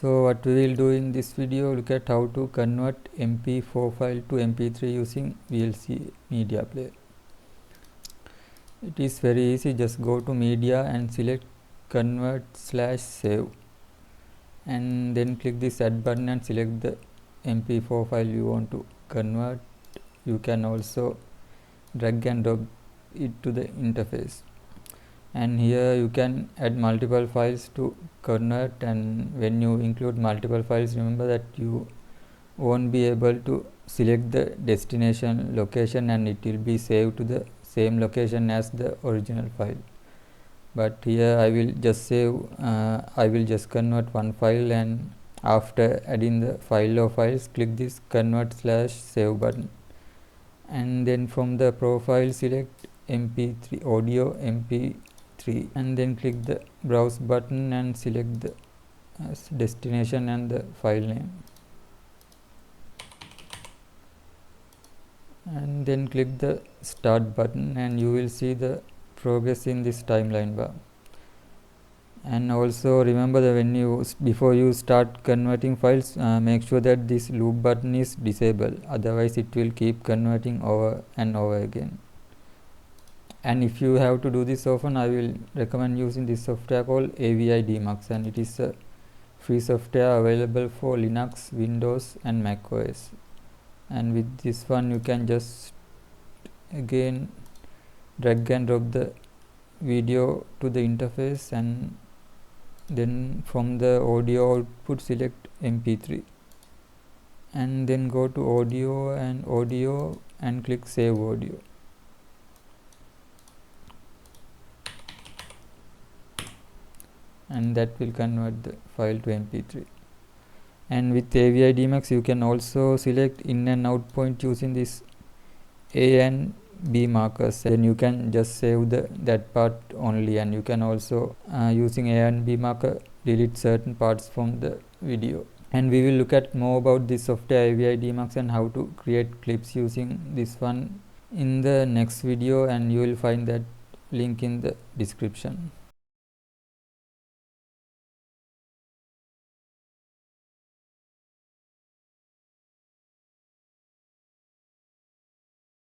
So what we will do in this video, look at how to convert MP4 file to MP3 using VLC Media Player. It is very easy. Just go to media and select convert/save, and then click this add button and select the MP4 file you want to convert. You can also drag and drop it to the interface, and here you can add multiple files to convert. And when you include multiple files, remember that you won't be able to select the destination location, and it will be saved to the same location as the original file. But here I will just save I will just convert one file, and after adding the file or files, click this convert/save button, and then from the profile select MP3 audio MP3, and then click the browse button and select the destination and the file name, and then click the start button, and you will see the progress in this timeline bar. And also remember that before you start converting files, make sure that this loop button is disabled, otherwise it will keep converting over and over again. And if you have to do this often, I will recommend using this software called AVI Dmux, and it is a free software available for Linux, Windows and Mac OS. And with this one, you can just again drag and drop the video to the interface, and then from the audio output select MP3, and then go to audio and click save audio. And that will convert the file to MP3. And with AVI Dmux, you can also select in and out point using this A and B markers. Then you can just save that part only, and you can also using A and B marker delete certain parts from the video. And we will look at more about this software AVI Dmux and how to create clips using this one in the next video, and you will find that link in the description.